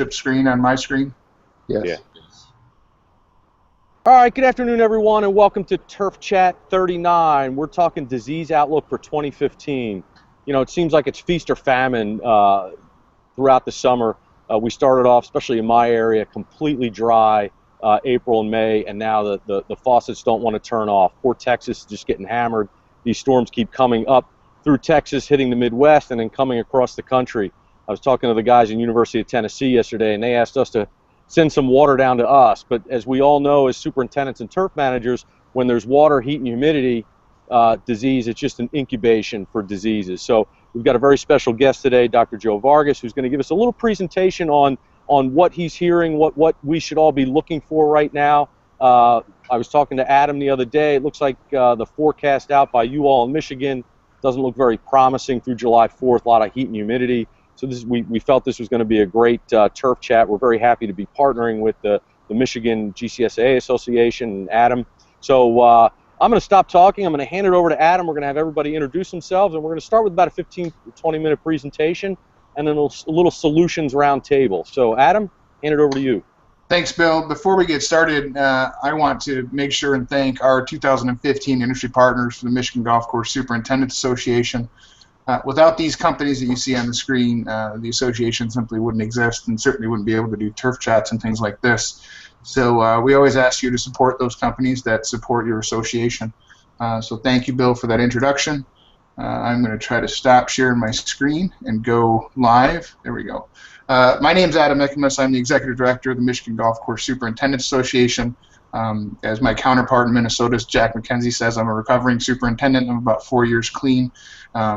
screen on my screen? Yes. Yeah. All right, good afternoon, everyone, and welcome to Turf Chat 39. We're talking disease outlook for 2015. You know, it seems like it's feast or famine throughout the summer. We started off, especially in my area, completely dry April and May, and now the faucets don't want to turn off. Poor Texas is just getting hammered. These storms keep coming up through Texas, hitting the Midwest, and then coming across the country. I was talking to the guys in University of Tennessee yesterday, and they asked us to send some water down to us. But as we all know, as superintendents and turf managers, when there's water, heat, and humidity disease, it's just an incubation for diseases. So we've got a very special guest today, Dr. Joe Vargas, who's going to give us a little presentation on what he's hearing, what we should all be looking for right now. I was talking to Adam the other day. It looks like the forecast out by you all in Michigan doesn't look very promising through July 4th, a lot of heat and humidity. So we felt this was going to be a great turf chat. We're very happy to be partnering with the Michigan GCSAA Association and Adam. So I'm going to stop talking. I'm going to hand it over to Adam. We're going to have everybody introduce themselves, and we're going to start with about a 15 to 20-minute presentation and then a little solutions round table. So Adam, hand it over to you. Thanks, Bill. Before we get started, I want to make sure and thank our 2015 industry partners for the Michigan Golf Course Superintendents Association. Without these companies that you see on the screen, the association simply wouldn't exist and certainly wouldn't be able to do turf chats and things like this. So we always ask you to support those companies that support your association. So thank you, Bill, for that introduction. I'm going to try to stop sharing my screen and go live. There we go. My name's Adam Eckemus. I'm the Executive Director of the Michigan Golf Course Superintendents Association. As my counterpart in Minnesota's Jack McKenzie says, I'm a recovering superintendent. I'm about 4 years clean.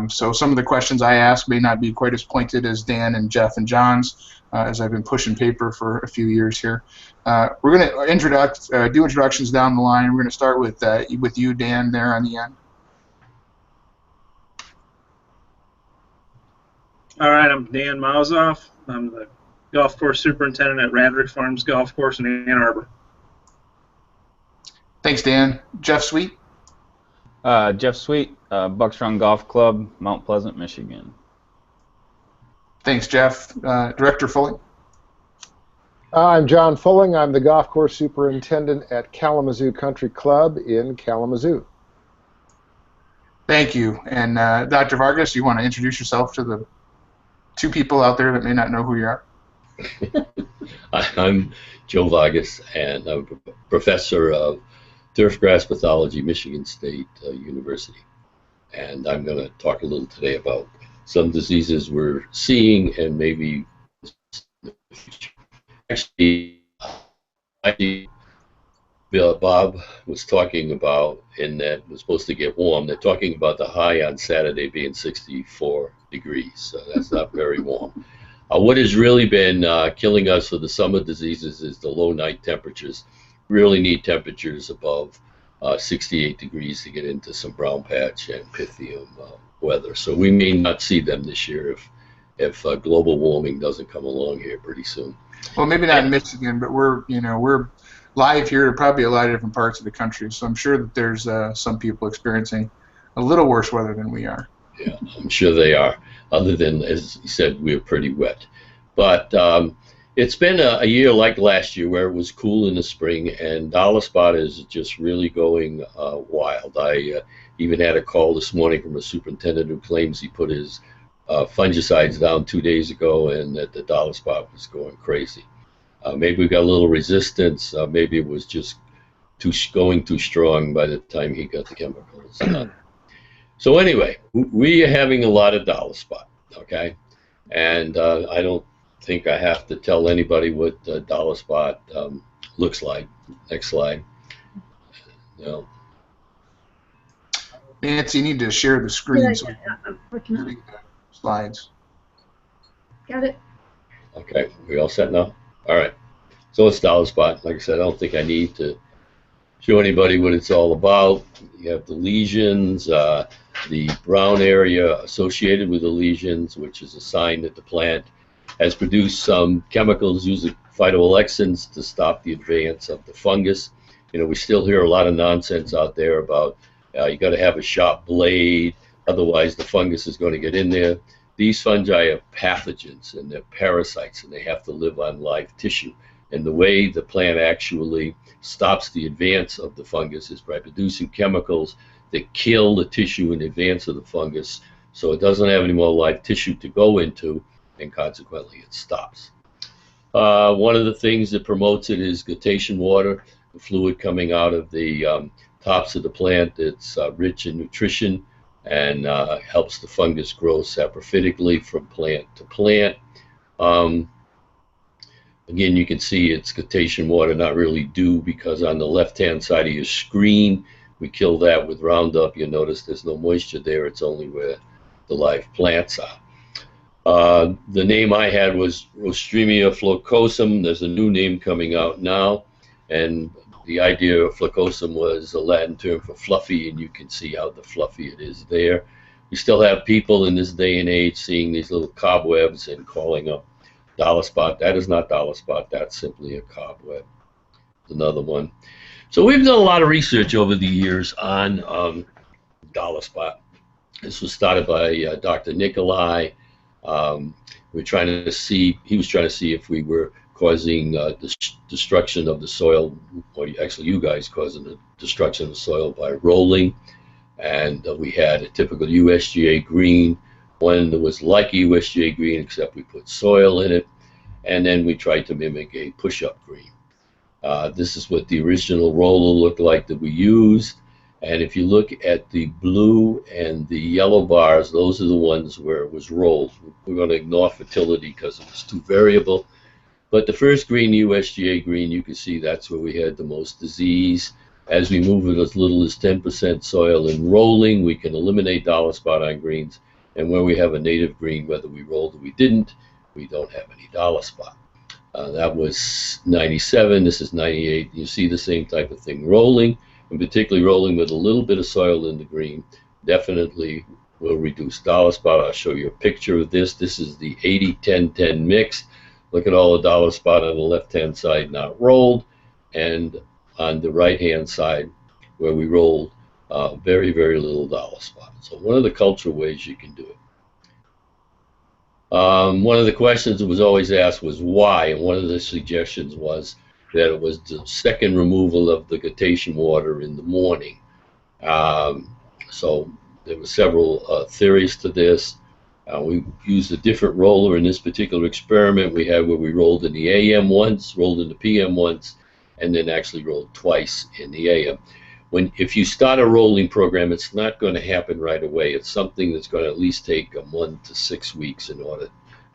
So some of the questions I ask may not be quite as pointed as Dan and Jeff and John's, as I've been pushing paper for a few years here. We're going to do introductions down the line. We're going to start with you, Dan, there on the end. All right, I'm Dan Mausoff. I'm the golf course superintendent at Radrick Farms Golf Course in Ann Arbor. Thanks, Dan. Jeff Sweet. Jeff Sweet, Buckstrong Golf Club, Mount Pleasant, Michigan. Thanks, Jeff. Director Fulling. I'm John Fulling. I'm the golf course superintendent at Kalamazoo Country Club in Kalamazoo. Thank you. And Dr. Vargas, you want to introduce yourself to the two people out there that may not know who you are? I'm Joe Vargas, and I'm a professor of Turfgrass Pathology, Michigan State University. And I'm going to talk a little today about some diseases we're seeing and maybe in the future. Actually, Bob was talking about, in that we're supposed to get warm, they're talking about the high on Saturday being 64 degrees, so that's not very warm. What has really been killing us for the summer diseases is the low night temperatures. Really need temperatures above 68 degrees to get into some brown patch and pythium weather. So we may not see them this year if global warming doesn't come along here pretty soon. Well, maybe not in Michigan, but we're live here to probably a lot of different parts of the country. So I'm sure that there's some people experiencing a little worse weather than we are. Yeah, I'm sure they are. Other than, as you said, we're pretty wet. But it's been a year like last year where it was cool in the spring, and dollar spot is just really going wild. I even had a call this morning from a superintendent who claims he put his fungicides down 2 days ago and that the dollar spot was going crazy. Maybe we got a little resistance. Maybe it was just going too strong by the time he got the chemicals done. So anyway, we are having a lot of dollar spot, okay? And I don't think I have to tell anybody what dollar spot looks like. Next slide. No. Nancy, you need to share the screen. Yeah, so I'm working on it. Slides. Got it. Okay, we all set now? All right. So it's dollar spot. Like I said, I don't think I need to show anybody what it's all about. You have the lesions, the brown area associated with the lesions, which is a sign that the plant has produced some chemicals using phytoalexins to stop the advance of the fungus. You know, we still hear a lot of nonsense out there about you got to have a sharp blade, otherwise the fungus is going to get in there. these fungi are pathogens and they're parasites and they have to live on live tissue. And the way the plant actually stops the advance of the fungus is by producing chemicals that kill the tissue in advance of the fungus, so it doesn't have any more live tissue to go into, and consequently it stops. One of the things that promotes it is guttation water, the fluid coming out of the tops of the plant that's rich in nutrition and helps the fungus grow saprophytically from plant to plant. Again, you can see it's guttation water, not really dew, because on the left-hand side of your screen, we kill that with Roundup. You'll notice there's no moisture there. It's only where the live plants are. The name I had was Rostremia flocosum. There's a new name coming out now, and the idea of flocosum was a Latin term for fluffy, and you can see how the fluffy it is there. We still have people in this day and age seeing these little cobwebs and calling up dollar spot. That is not dollar spot. That's simply a cobweb. Another one. So we've done a lot of research over the years on dollar spot. This was started by Dr. Nikolai. We're trying to see. He was trying to see if we were causing destruction of the soil, or actually you guys causing the destruction of the soil by rolling. And we had a typical USGA green, one that was like a USGA green except we put soil in it, and then we tried to mimic a push-up green. This is what the original roller looked like that we used, and if you look at the blue and the yellow bars, those are the ones where it was rolled. We're going to ignore fertility because it was too variable, but the first green, USGA green, you can see that's where we had the most disease. As we move it as little as 10% soil and rolling, we can eliminate dollar spot on greens. And where we have a native green, whether we rolled or we didn't, we don't have any dollar spot. That was 97. This is 98. You see the same type of thing rolling, and particularly rolling with a little bit of soil in the green, definitely will reduce dollar spot. I'll show you a picture of this. This is the 80-10-10 mix. Look at all the dollar spot on the left-hand side not rolled, and on the right-hand side where we rolled, very, very little dollar spot. So one of the cultural ways you can do it. One of the questions that was always asked was why, and one of the suggestions was that it was the second removal of the guttation water in the morning. So there were several theories to this. We used a different roller in this particular experiment. We had where we rolled in the AM once, rolled in the PM once, and then actually rolled twice in the AM. If you start a rolling program, it's not going to happen right away. It's something that's going to at least take 1 to 6 weeks in order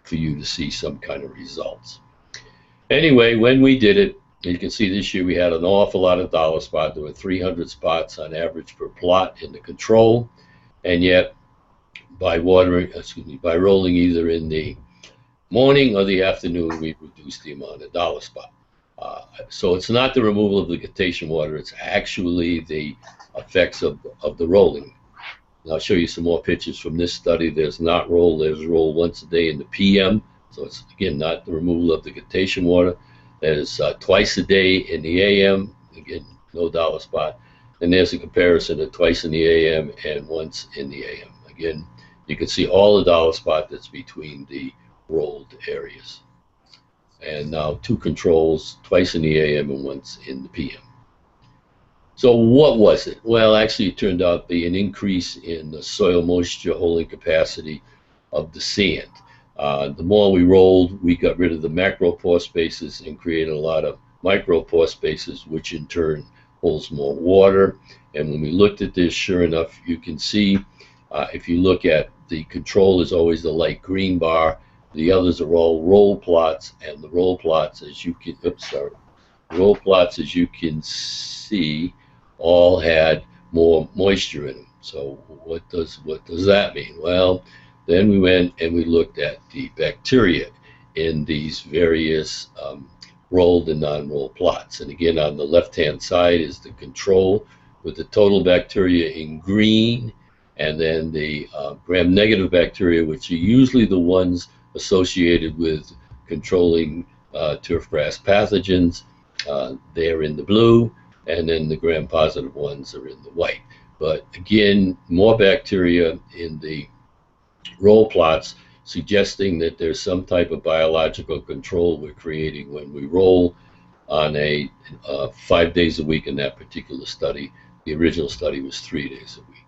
for you to see some kind of results. Anyway, when we did it, you can see this year we had an awful lot of dollar spot. There were 300 spots on average per plot in the control, and yet by rolling either in the morning or the afternoon, we reduced the amount of dollar spot. So it's not the removal of the guttation water, it's actually the effects of the rolling. And I'll show you some more pictures from this study. There's not roll, there's roll once a day in the PM. So it's, again, not the removal of the guttation water. There's twice a day in the AM, again, no dollar spot. And there's a comparison of twice in the AM and once in the AM. Again, you can see all the dollar spot that's between the rolled areas. And now 2 controls, twice in the AM and once in the PM. So what was it? Well, actually it turned out to be an increase in the soil moisture holding capacity of the sand. The more we rolled, we got rid of the macro pore spaces and created a lot of micro pore spaces, which in turn holds more water. And when we looked at this, sure enough, you can see, if you look at the control is always the light green bar. The others are all roll plots, and the roll plots, as you can, roll plots, as you can see, all had more moisture in them. So what does that mean? Well, then we went and we looked at the bacteria in these various rolled and non-rolled plots. And again, on the left-hand side is the control with the total bacteria in green, and then the gram-negative bacteria, which are usually the ones associated with controlling turfgrass pathogens. They're in the blue, and then the gram-positive ones are in the white. But again, more bacteria in the roll plots suggesting that there's some type of biological control we're creating when we roll on a 5 days a week in that particular study. The original study was 3 days a week.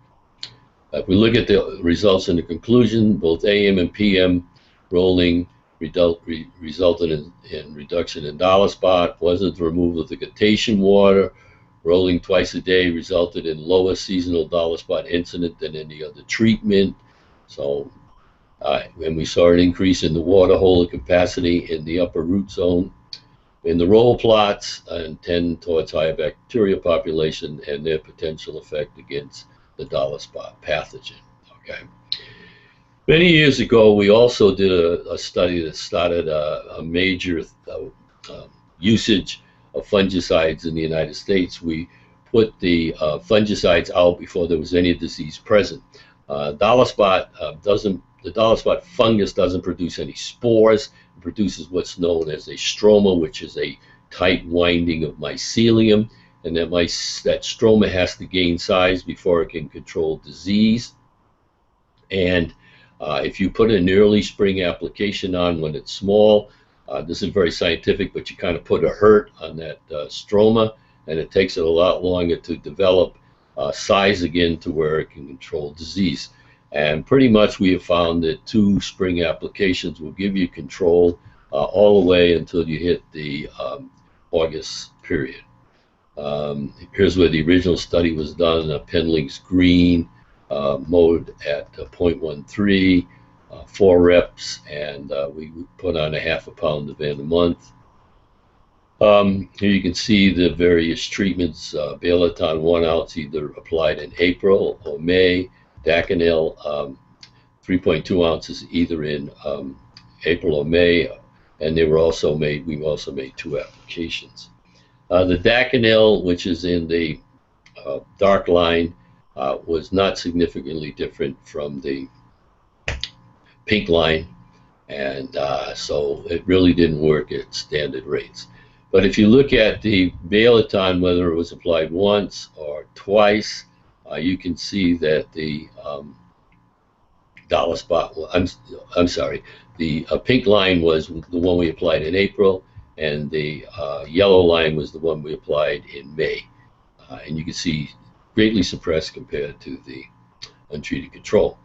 If we look at the results in the conclusion, both AM and PM rolling resulted in reduction in dollar spot, wasn't the removal of the guttation water. Rolling twice a day resulted in lower seasonal dollar spot incident than any other treatment. So, and we saw an increase in the water holder capacity in the upper root zone. In the roll plots, and tend towards higher bacterial population and their potential effect against the dollar spot pathogen. Okay. Many years ago, we also did a study that started a major usage of fungicides in the United States. We put the fungicides out before there was any disease present. The dollar spot fungus doesn't produce any spores. It produces what's known as a stroma, which is a tight winding of mycelium, and that stroma has to gain size before it can control disease. And if you put an early spring application on when it's small, this is very scientific, but you kind of put a hurt on that stroma, and it takes it a lot longer to develop size again to where it can control disease. And pretty much we have found that 2 spring applications will give you control all the way until you hit the August period. Here's where the original study was done, Pendling's green, mode at 0.13, 4 reps, and we put on a half a pound of N a month. Here you can see the various treatments. Balaton 1 ounce either applied in April or May. Daconil 3.2 ounces either in April or May, and we also made 2 applications. The Daconil, which is in the dark line, was not significantly different from the pink line, and so it really didn't work at standard rates. But if you look at the Balaton, whether it was applied once or twice, you can see that the dollar spot, I'm sorry, the pink line was the one we applied in April, and the yellow line was the one we applied in May. And you can see greatly suppressed compared to the untreated control.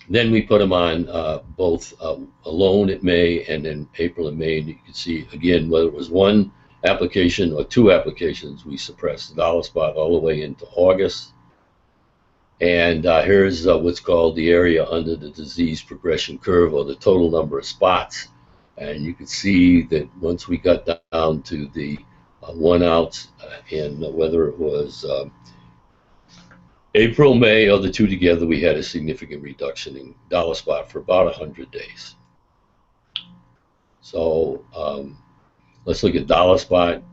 Then we put them on both alone at May and then April and May, and you can see again whether it was 1 application or 2 applications, we suppressed the dollar spot all the way into August. And here's what's called the area under the disease progression curve, or the total number of spots. And you can see that once we got down to the 1 ounce, and whether it was April, May, or the 2 together, we had a significant reduction in dollar spot for about 100 days. So let's look at dollar spot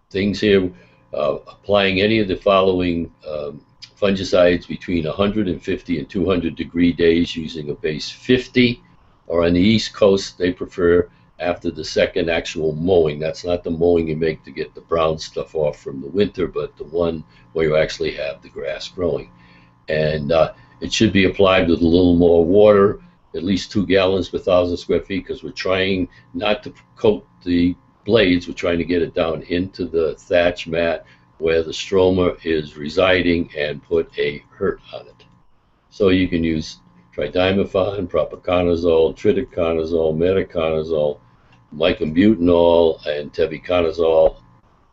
things here. Applying any of the following fungicides between 150 and 200 degree days using a base 50, or on the East Coast, they prefer after the second actual mowing. That's not the mowing you make to get the brown stuff off from the winter, but the one where you actually have the grass growing. And it should be applied with a little more water, at least 2 gallons per 1,000 square feet, because we're trying not to coat the blades. We're trying to get it down into the thatch mat where the stroma is residing and put a hurt on it. So you can use tridimethane, propiconazole, triticconazole, metaconazole, mycombutanol, and tebuconazole,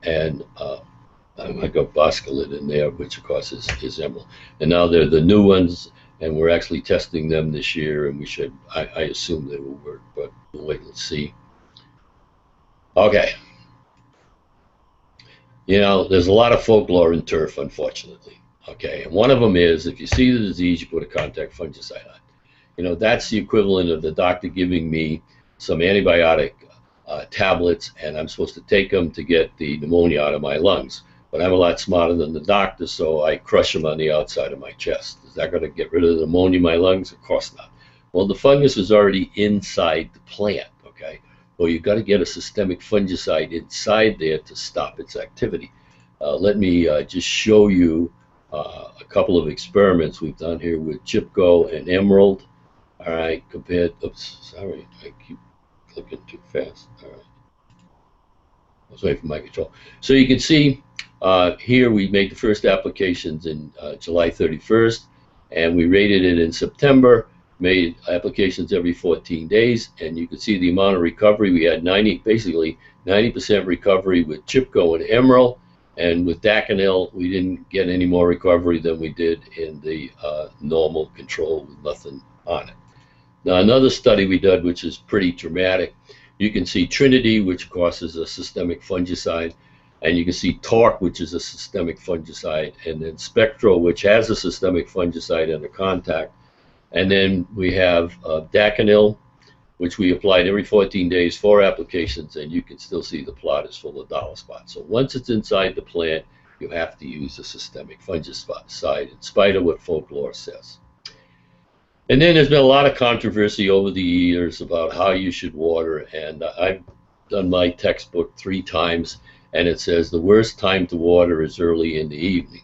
and I got boscalid in there, which of course is emerald. And now they're the new ones, and we're actually testing them this year, and we should, I assume they will work, but we'll wait and see. Okay. You know, there's a lot of folklore in turf, unfortunately. Okay, and one of them is if you see the disease, you put a contact fungicide on. You know, that's the equivalent of the doctor giving me some antibiotic tablets, and I'm supposed to take them to get the pneumonia out of my lungs. But I'm a lot smarter than the doctor, so I crush them on the outside of my chest. Is that going to get rid of the pneumonia in my lungs? Of course not. Well, the fungus is already inside the plant, okay? Well, you've got to get a systemic fungicide inside there to stop its activity. Let me just show you a couple of experiments we've done here with Chipko and Emerald. All right, compared. Oops, sorry, I keep clicking too fast. All right, I was waiting for my control. So you can see here we made the first applications in July 31st, and we rated it in September. Made applications every 14 days, and you can see the amount of recovery. We had basically 90% recovery with Chipko and Emerald, and with Daconil, we didn't get any more recovery than we did in the normal control with nothing on it. Now, another study we did, which is pretty dramatic, you can see Trinity, which of course is a systemic fungicide, and you can see Torque, which is a systemic fungicide, and then Spectro, which has a systemic fungicide and a contact. And then we have Daconil, which we applied every 14 days, 4 applications, and you can still see the plot is full of dollar spots. So once it's inside the plant, you have to use a systemic fungicide, in spite of what folklore says. And then there's been a lot of controversy over the years about how you should water, and I've done my textbook 3 times, and it says the worst time to water is early in the evening.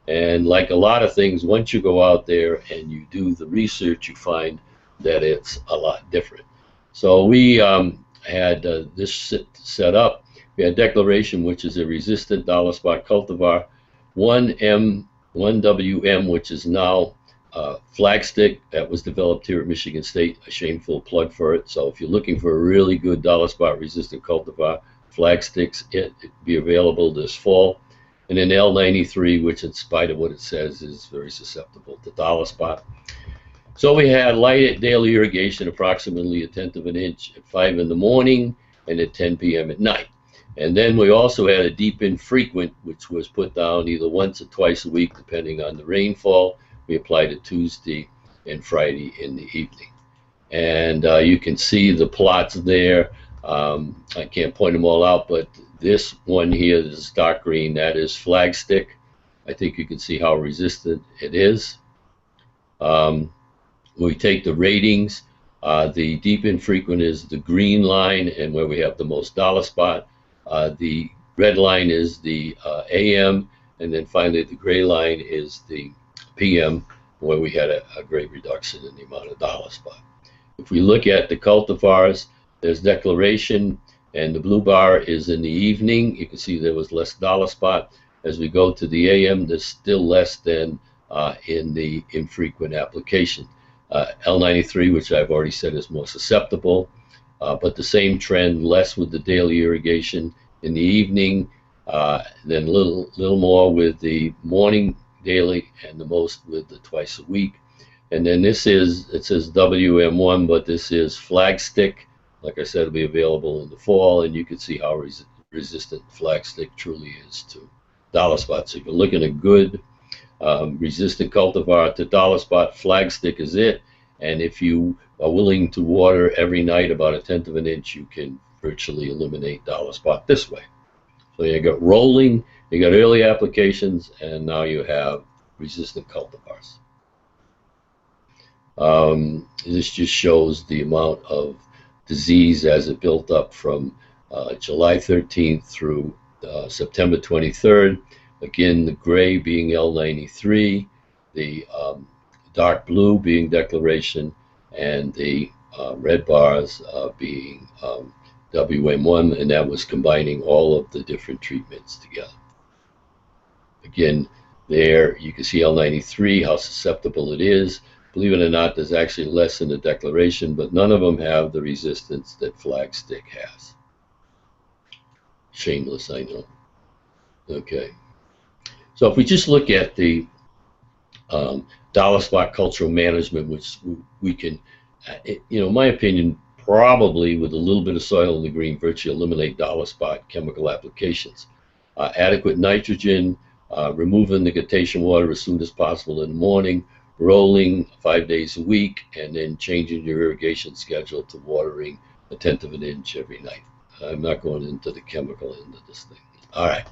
And like a lot of things, once you go out there and you do the research, you find that it's a lot different. So we had this set up. We had Declaration, which is a resistant dollar spot cultivar, 1WM, which is now Flagstick, that was developed here at Michigan State, a shameful plug for it. So if you're looking for a really good dollar spot resistant cultivar, Flagstick's it'd be available this fall. And then L93, which in spite of what it says is very susceptible to dollar spot. So we had light daily irrigation, approximately 1/10 of an inch at 5 in the morning and at 10 p.m. at night. And then we also had a deep infrequent, which was put down either once or twice a week, depending on the rainfall. We applied it Tuesday and Friday in the evening. And you can see the plots there. I can't point them all out, but this one here is dark green. That is Flagstick. I think you can see how resistant it is. We take the ratings. The deep infrequent is the green line and where we have the most dollar spot. The red line is the AM, and then finally the gray line is the PM, where we had a great reduction in the amount of dollar spot. If we look at the cultivars, there's Declaration, and the blue bar is in the evening. You can see there was less dollar spot. As we go to the AM, there's still less than in the infrequent application. L93, which I've already said is more susceptible, but the same trend, less with the daily irrigation in the evening, then a little more with the morning daily, and the most with the twice a week. And then it says WM1, but this is Flagstick. Like I said, it'll be available in the fall, and you can see how resistant Flagstick truly is to dollar spot. So if you're looking at good resistant cultivar to dollar spot, Flagstick is it. And if you are willing to water every night about 1/10 of an inch, you can virtually eliminate dollar spot this way. So you got rolling, you got early applications, and now you have resistant cultivars. This just shows the amount of disease as it built up from July 13th through September 23rd. Again, the gray being L93, the dark blue being Declaration, and the red bars being WM1, and that was combining all of the different treatments together. Again, there you can see L93, how susceptible it is. Believe it or not, there's actually less in the Declaration, but none of them have the resistance that Flagstick has. Shameless, I know. Okay. So if we just look at the dollar spot cultural management, which we can, in my opinion, probably with a little bit of soil in the green, virtually eliminate dollar spot chemical applications. Adequate nitrogen, removing the guttation water as soon as possible in the morning, rolling 5 days a week, and then changing your irrigation schedule to watering 1/10 of an inch every night. I'm not going into the chemical end of this thing. All right.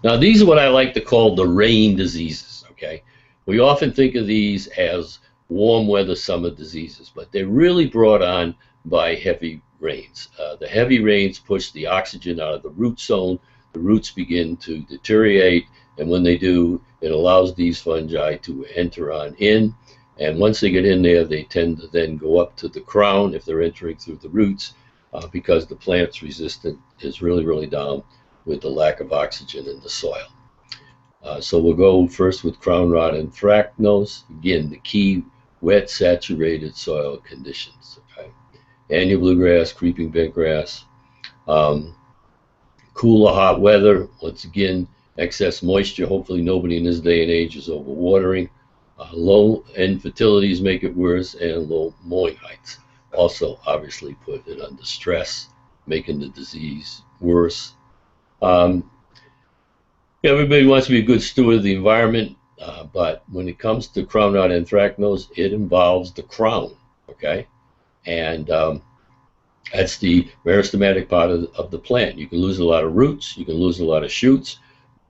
Now, these are what I like to call the rain diseases, okay? We often think of these as warm weather summer diseases, but they're really brought on by heavy rains. The heavy rains push the oxygen out of the root zone. the roots begin to deteriorate, and when they do, it allows these fungi to enter on in, and once they get in there, they tend to then go up to the crown if they're entering through the roots, because the plant's resistance is really, really down with the lack of oxygen in the soil. So we'll go first with crown rot anthracnose. Again, the key, wet, saturated soil conditions. Okay? Annual bluegrass, creeping bentgrass, cool or hot weather. Once again, excess moisture. Hopefully nobody in this day and age is overwatering. Low end fertilities make it worse, and low mowing heights also obviously put it under stress, making the disease worse. Everybody wants to be a good steward of the environment, but when it comes to crown rot anthracnose, it involves the crown, okay? And that's the meristematic part of the plant. You can lose a lot of roots, you can lose a lot of shoots,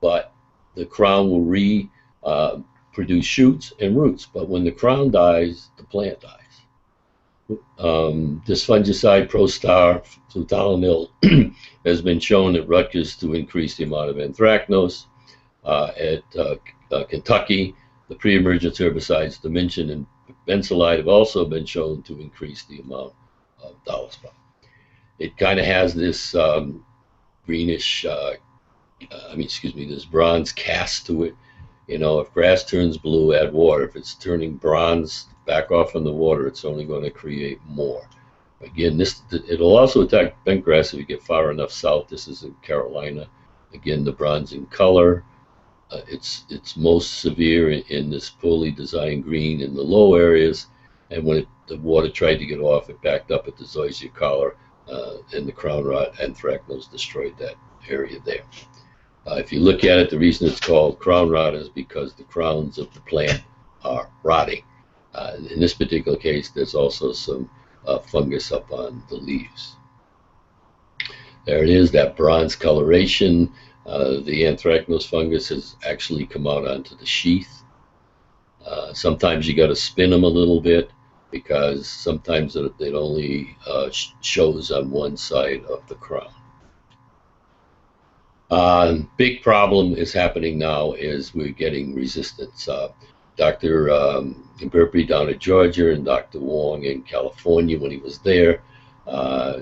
but the crown will produce shoots and roots. But when the crown dies, the plant dies. This fungicide, Prostar flutalonil, has been shown at Rutgers to increase the amount of anthracnose. At Kentucky, the pre-emergence herbicides Dimension and Bensolide have also been shown to increase the amount of dollar spot. It kind of has this greenish, this bronze cast to it. You know, if grass turns blue, add water. If it's turning bronze, back off from the water. It's only going to create more. Again, it'll also attack bentgrass if you get far enough south. This is in Carolina. Again, the bronze in color. It's most severe in this poorly designed green in the low areas, and when the water tried to get off, it backed up at the zoysia collar, and the crown rot anthracnose destroyed that area there. If you look at it, the reason it's called crown rot is because the crowns of the plant are rotting. In this particular case, there's also some fungus up on the leaves. There it is, that bronze coloration. The anthracnose fungus has actually come out onto the sheath. Sometimes you got to spin them a little bit, because sometimes it only shows on one side of the crown. Big problem is happening now is we're getting resistance. Dr. Burpee down at Georgia and Dr. Wong in California, when he was there,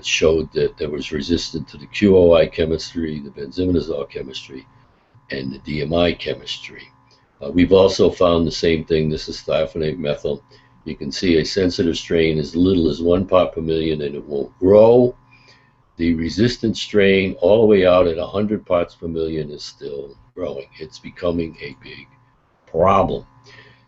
showed that there was resistance to the QOI chemistry, the benzimidazole chemistry, and the DMI chemistry. We've also found the same thing. This is thiophanate methyl. You can see a sensitive strain as little as 1 part per million, and it won't grow. The resistant strain all the way out at 100 parts per million is still growing. It's becoming a big problem.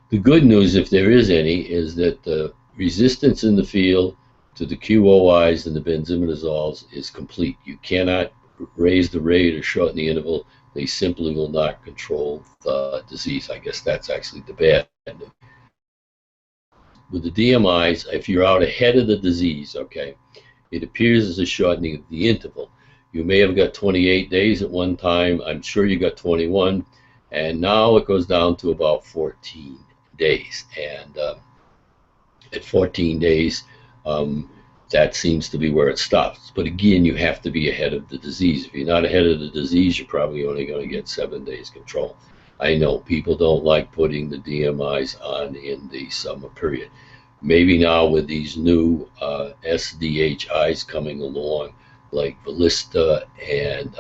The good news, if there is any, is that the resistance in the field to the QOIs and the benzimidazoles is complete. You cannot raise the rate or shorten the interval. They simply will not control the disease. I guess that's actually the bad news. With the DMIs, if you're out ahead of the disease, okay, it appears as a shortening of the interval. You may have got 28 days at one time. I'm sure you got 21, and now it goes down to about 14 days. And at 14 days, that seems to be where it stops. But again, you have to be ahead of the disease. If you're not ahead of the disease, you're probably only going to get 7 days control. I know people don't like putting the DMIs on in the summer period. Maybe now with these new SDHIs coming along, like Valista and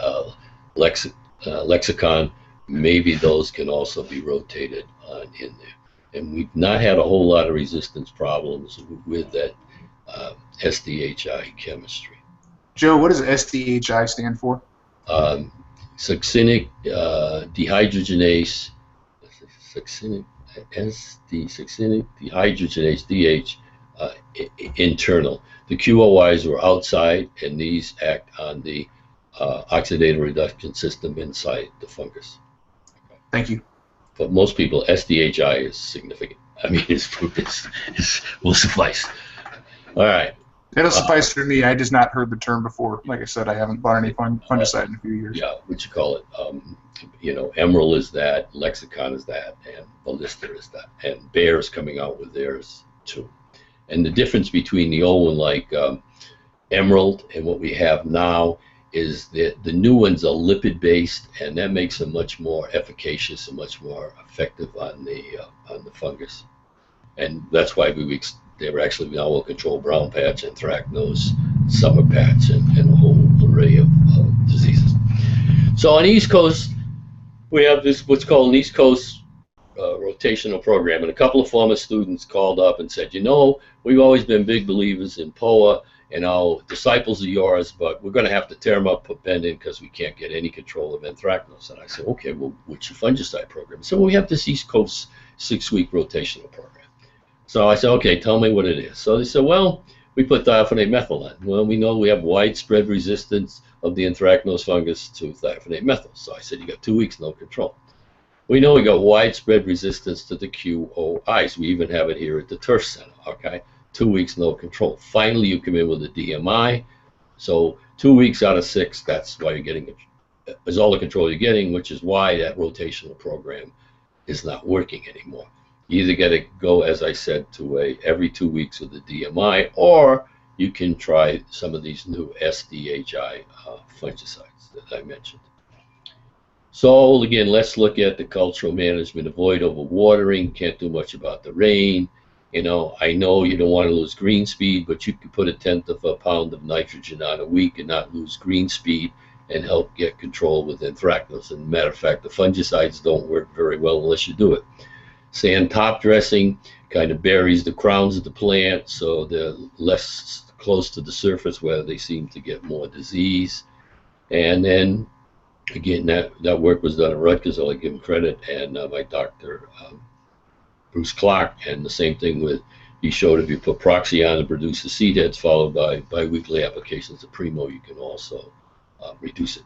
Lexicon, maybe those can also be rotated on in there. And we've not had a whole lot of resistance problems with that SDHI chemistry. Joe, what does SDHI stand for? Succinic dehydrogenase, succinic dehydrogenase, DH, internal. The QOIs were outside, and these act on the oxidative reduction system inside the fungus. Thank you. For most people, SDHI is significant. I mean, it will suffice. All right. It'll suffice for me. I just not heard the term before. Like I said, I haven't bought any fungicide in a few years. Yeah, what you call it? Emerald is that, Lexicon is that, and Ballista is that, and Bayer's coming out with theirs too. And the difference between the old one, like Emerald, and what we have now is that the new ones are lipid-based, and that makes them much more efficacious and much more effective on the fungus. And that's why they were actually now will control brown patch, anthracnose, summer patch, and a whole array of diseases. So on the East Coast, we have this what's called an East Coast rotational program, and a couple of former students called up and said, you know, we've always been big believers in POA and our disciples of yours, but we're going to have to tear them up, put bend in, because we can't get any control of anthracnose. And I said, okay, well, what's your fungicide program? So we have this East Coast 6-week rotational program. So I said, okay, tell me what it is. So they said, well, we put diethylphonate methyl on. Well, we know we have widespread resistance of the anthracnose fungus to diethylphonate methyl. So I said, you got 2 weeks, no control. We know we got widespread resistance to the QOIs. We even have it here at the Turf Center, okay? 2 weeks, no control. Finally, you come in with a DMI. So 2 weeks out of 6, that's why you're getting, is all the control you're getting, which is why that rotational program is not working anymore. You either got to go, as I said, to every 2 weeks with the DMI, or you can try some of these new SDHI fungicides that I mentioned. So again, let's look at the cultural management. Avoid overwatering. Can't do much about the rain. You know, I know you don't want to lose green speed, but you can put 1/10 of a pound of nitrogen on a week and not lose green speed and help get control with anthracnose. And matter of fact, the fungicides don't work very well unless you do it. Sand top dressing kind of buries the crowns of the plant, so they're less close to the surface where they seem to get more disease. And then, again, that work was done at Rutgers, I'll give him credit, and my doctor, Bruce Clark, and the same thing with, he showed if you put proxy on and produce the seed heads followed by biweekly applications of Primo, you can also reduce it.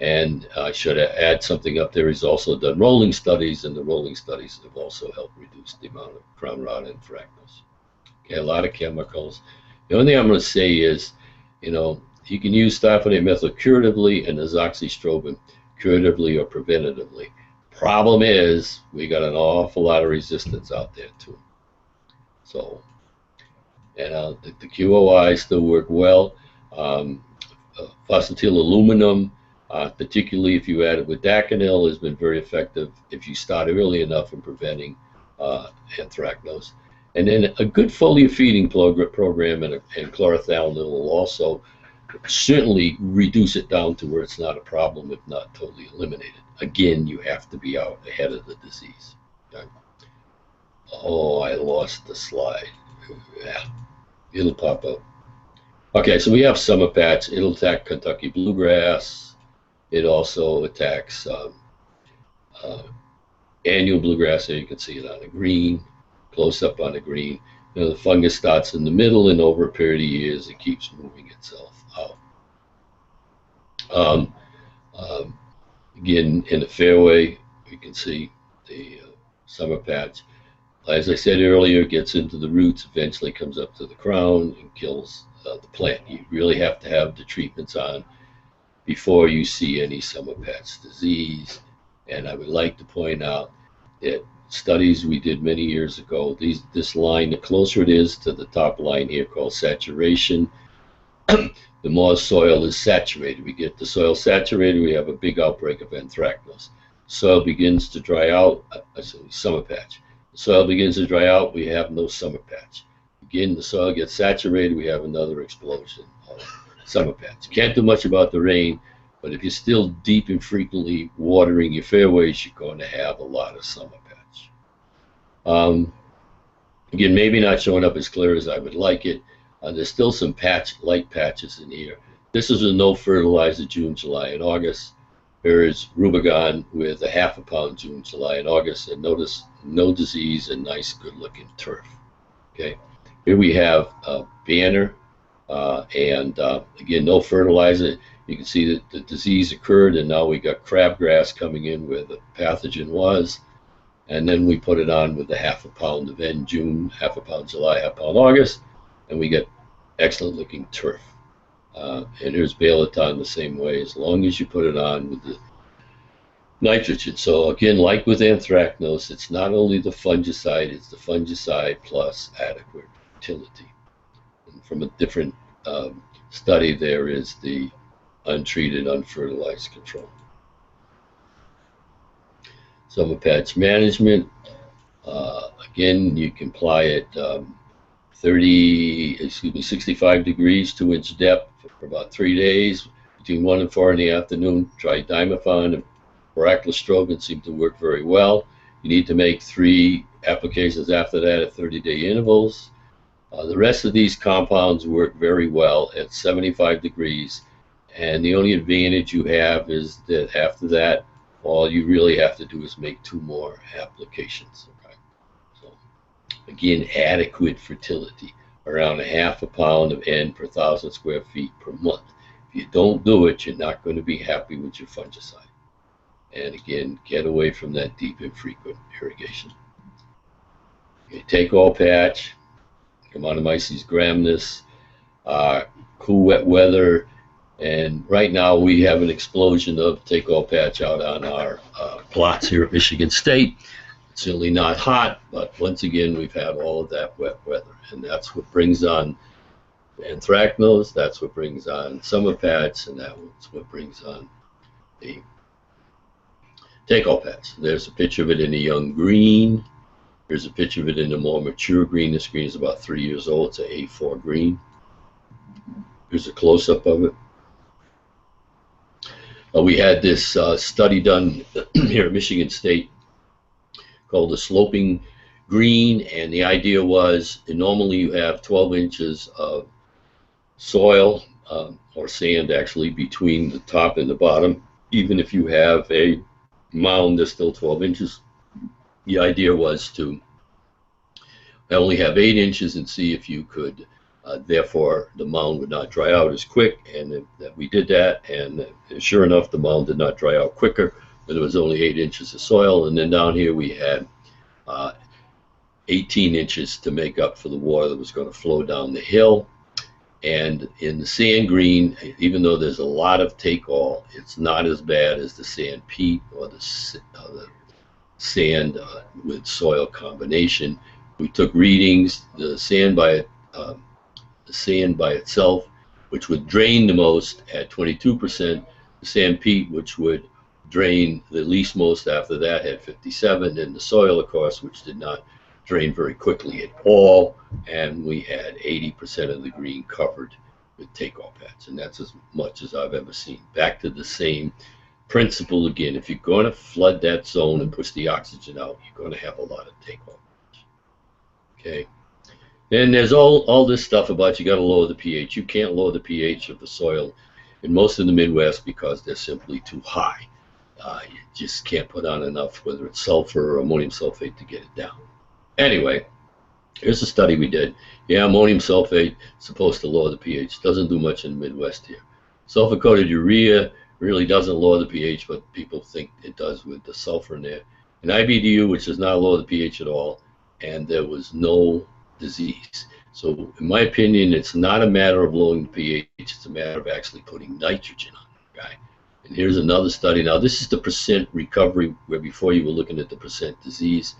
And I should add something up there. He's also done rolling studies, and the rolling studies have also helped reduce the amount of crown rot and anthracnose. Okay, a lot of chemicals. The only thing I'm going to say is, you know, you can use diethylphonate methyl curatively and azoxystrobin curatively or preventatively. Problem is, we got an awful lot of resistance out there too. So, and the QOI still work well. Phosphatyl aluminum, particularly if you add it with Daconil, has been very effective if you start early enough in preventing anthracnose. And then a good foliar feeding program and chlorothalonil will also certainly reduce it down to where it's not a problem, if not totally eliminated. Again, you have to be out ahead of the disease. Okay? Oh, I lost the slide. Yeah, it'll pop up. Okay, so we have summer patch. It'll attack Kentucky bluegrass. It also attacks annual bluegrass. There you can see it on the green, close up on the green. You know, the fungus starts in the middle, and over a period of years, it keeps moving itself out. Again, in the fairway, you can see the summer patch. As I said earlier, it gets into the roots, eventually comes up to the crown and kills the plant. You really have to have the treatments on before you see any summer patch disease. And I would like to point out that studies we did many years ago, this line, the closer it is to the top line here called saturation, the more soil is saturated. We get the soil saturated, we have a big outbreak of anthracnose. Soil begins to dry out, summer patch. The soil begins to dry out, we have no summer patch. Again, the soil gets saturated, we have another explosion of summer patch. Can't do much about the rain, but if you're still deep and frequently watering your fairways, you're going to have a lot of summer patch. Again, maybe not showing up as clear as I would like it. There's still some light patches in here. This is a no fertilizer June, July, and August. Here is Rubigon with 1/2 pound June, July, and August. And notice no disease and nice, good-looking turf. Okay. Here we have Banner, and again, no fertilizer. You can see that the disease occurred, and now we got crabgrass coming in where the pathogen was. And then we put it on with 1/2 pound of N June, 1/2 pound July, 1/2 pound August, and we get excellent looking turf. And here's Balaton the same way, as long as you put it on with the nitrogen. So again, like with anthracnose, it's not only the fungicide, it's the fungicide plus adequate fertility. And from a different study, there is the untreated, unfertilized control. Summer patch management. Again, you can apply it 65 degrees, 2-inch depth for about 3 days. Between 1 and 4 in the afternoon, try dimethon and Varaclostrogan seem to work very well. You need to make 3 applications after that at 30-day intervals. The rest of these compounds work very well at 75 degrees, and the only advantage you have is that after that, all you really have to do is make 2 more applications. Okay? So, again, adequate fertility, around 1/2 pound of N per 1,000 square feet per month. If you don't do it, you're not going to be happy with your fungicide. And again, get away from that deep infrequent irrigation. Okay, take-all patch, Commonomyces graminis, cool wet weather, and right now we have an explosion of take-all patch out on our plots here at Michigan State. It's certainly not hot, but once again we've had all of that wet weather, and that's what brings on Anthracnose, that's what brings on summer patch, and that's what brings on the take-all patch. There's a picture of it in a young green. Here's a picture of it in a more mature green. This green is about 3 years old. It's an A4 green. Here's a close-up of it. We had this study done here at Michigan State called the sloping green, and the idea was normally you have 12 inches of soil or sand actually between the top and the bottom. Even if you have a mound that's still 12 inches, the idea was to only have 8 inches and see if you could, therefore the mound would not dry out as quick, and that we did that, and sure enough the mound did not dry out quicker, but it was only 8 inches of soil. And then down here we had 18 inches to make up for the water that was going to flow down the hill. And in the sand green, even though there's a lot of take-all, it's not as bad as the sand peat or the sand with soil combination. We took readings. The sand by itself, which would drain the most, at 22%. The sand peat, which would drain the least most after that, had 57%, and the soil, of course, which did not drain very quickly at all, and we had 80% of the green covered with take-all patch, and that's as much as I've ever seen. Back to the same principle again. If you're going to flood that zone and push the oxygen out, you're going to have a lot of take-all patch. Okay. And there's all this stuff about you got to lower the pH. You can't lower the pH of the soil in most of the Midwest because they're simply too high. You just can't put on enough, whether it's sulfur or ammonium sulfate, to get it down. Anyway, here's a study we did. Yeah, ammonium sulfate is supposed to lower the pH. Doesn't do much in the Midwest here. Sulfur-coated urea really doesn't lower the pH, but people think it does with the sulfur in there. And IBDU, which does not lower the pH at all, and there was no disease. So in my opinion, it's not a matter of lowering the pH, it's a matter of actually putting nitrogen on it. Okay? And here's another study. Now this is the percent recovery, where before you were looking at the percent disease.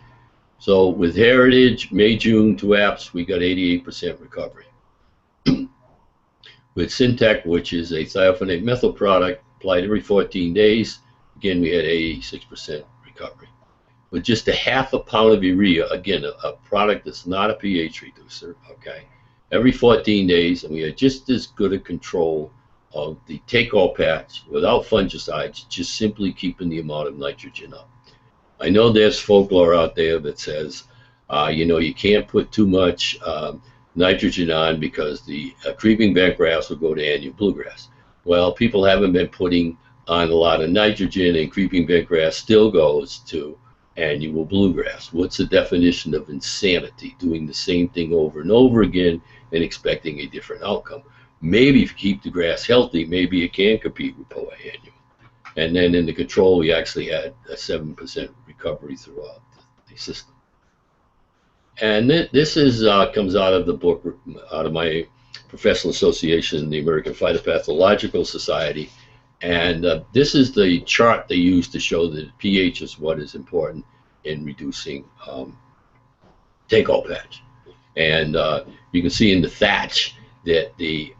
So with Heritage, May, June, 2 apps, we got 88% recovery. With Syntec, which is a thiophanate methyl product, applied every 14 days, again, we had 86% recovery. With just 1/2 pound of urea, again, a product that's not a pH reducer, okay, every 14 days, and we had just as good a control of the take-all patch without fungicides, just simply keeping the amount of nitrogen up. I know there's folklore out there that says, you know, you can't put too much nitrogen on because the creeping bent grass will go to annual bluegrass. Well, people haven't been putting on a lot of nitrogen, and creeping bent grass still goes to annual bluegrass. What's the definition of insanity? Doing the same thing over and over again and expecting a different outcome. Maybe if you keep the grass healthy, maybe it can compete with POA annual. And then in the control, we actually had a 7% recovery throughout the system. And this is comes out of the book, out of my professional association, the American Phytopathological Society. And this is the chart they use to show that pH is what is important in reducing take-all patch. And you can see in the thatch that the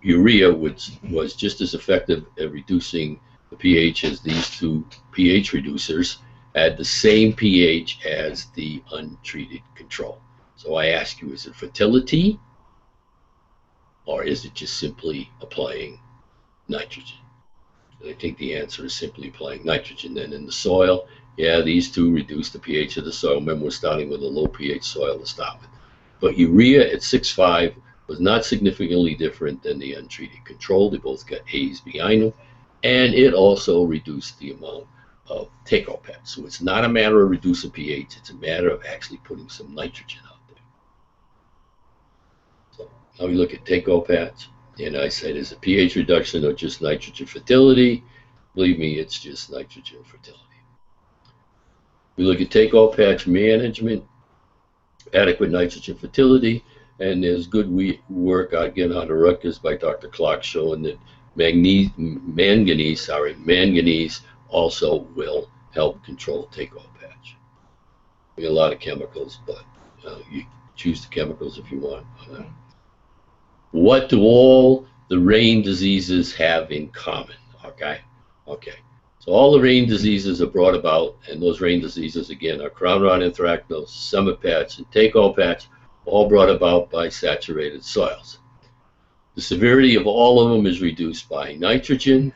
urea was just as effective at reducing the pH as these two pH reducers had the same pH as the untreated control. So I ask you, is it fertility, or is it just simply applying nitrogen? And I think the answer is simply applying nitrogen. Then in the soil, yeah, these two reduce the pH of the soil. Remember, we're starting with a low pH soil to start with. But urea at 6.5 was not significantly different than the untreated control. They both got A's behind them. And it also reduced the amount of takeout pads. So it's not a matter of reducing pH, it's a matter of actually putting some nitrogen out there. So now we look at takeout pads, and I said, is it pH reduction or just nitrogen fertility? Believe me, it's just nitrogen fertility. We look at takeout patch management, adequate nitrogen fertility, and there's good work again out of Rutgers by Dr. Clark showing that manganese also will help control takeout patch. We have a lot of chemicals, but you choose the chemicals if you want. What do all the rain diseases have in common? Okay. So all the rain diseases are brought about, and those rain diseases again are crown rot, anthracnose, summit patch, and takeout patch, all brought about by saturated soils. The severity of all of them is reduced by nitrogen,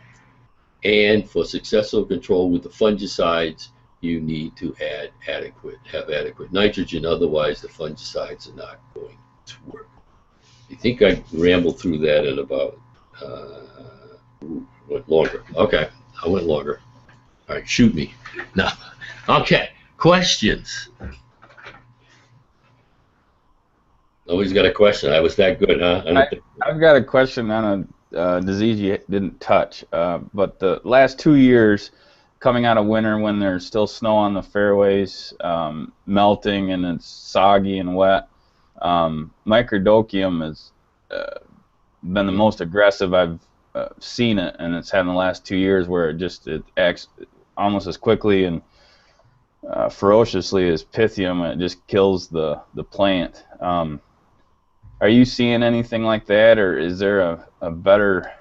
and for successful control with the fungicides, you need to have adequate nitrogen, otherwise the fungicides are not going to work. I think I rambled through that at about, went longer. Okay, I went longer. All right, shoot me. No. Okay, questions? Nobody's got a question. I was that good, huh? I've got a question on a disease you didn't touch, but the last 2 years, coming out of winter when there's still snow on the fairways, melting and it's soggy and wet, microdocium has been the most aggressive I've seen it, and it's had in the last 2 years where it acts almost as quickly and ferociously as Pythium, and it just kills the plant. Are you seeing anything like that, or is there a better?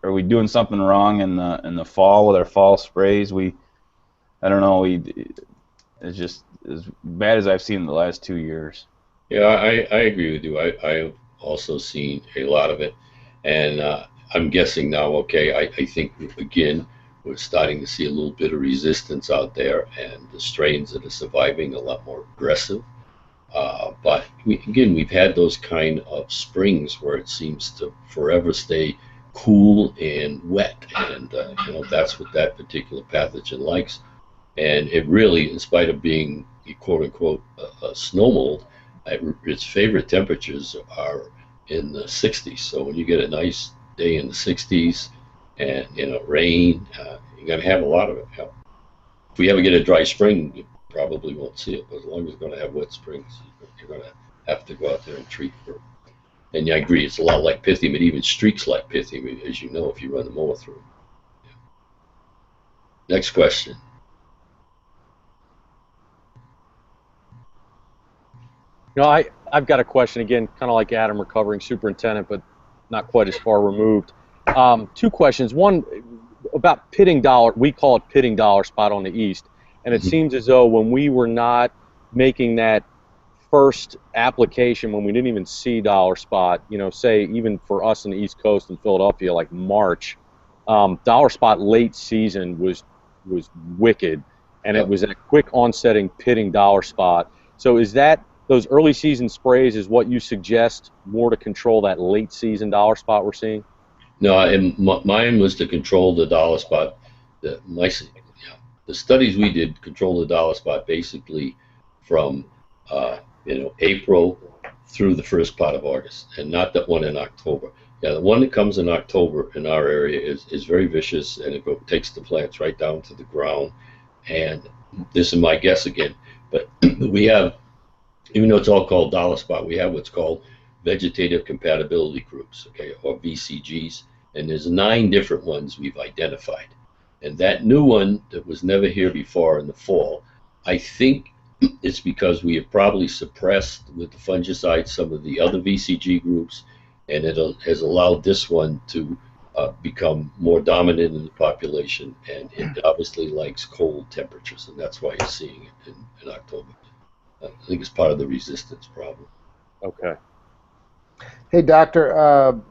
Are we doing something wrong in the fall with our fall sprays? I don't know. It's just as bad as I've seen in the last 2 years. Yeah, I agree with you. I've also seen a lot of it, and I'm guessing now. Okay, I think again we're starting to see a little bit of resistance out there, and the strains that are surviving are a lot more aggressive. But we've had those kind of springs where it seems to forever stay cool and wet, and that's what that particular pathogen likes. And it really, in spite of being quote unquote a snow mold, its favorite temperatures are in the 60s. So when you get a nice day in the 60s and rain, you're going to have a lot of it. If we ever get a dry spring, you probably won't see it, but as long as it's going to have wet springs, you're going to have to go out there and treat for it. And I agree, it's a lot like Pythium. It even streaks like Pythium, as you know, if you run the mower through it. Yeah. Next question. I've got a question again, kind of like Adam, recovering superintendent, but not quite as far removed. Two questions. One about pitting dollar. We call it pitting dollar spot on the east, and it seems as though when we were not making that first application, when we didn't even see dollar spot, say even for us on the East Coast in Philadelphia, like March, dollar spot late season was wicked, and it was a quick onsetting pitting dollar spot. So is that those early season sprays is what you suggest more to control that late season dollar spot we're seeing? No, and mine was to control the dollar spot. The studies we did control the dollar spot basically from April through the first part of August, and not that one in October. Yeah, the one that comes in October in our area is very vicious, and it takes the plants right down to the ground. And this is my guess again, but we have, even though it's all called dollar spot, we have what's called vegetative compatibility groups, okay, or VCGs, and there's 9 different ones we've identified. And that new one that was never here before in the fall, I think it's because we have probably suppressed with the fungicide some of the other VCG groups, and it has allowed this one to become more dominant in the population, and it obviously likes cold temperatures, and that's why you're seeing it in October. I think it's part of the resistance problem. Okay. Hey, Doctor,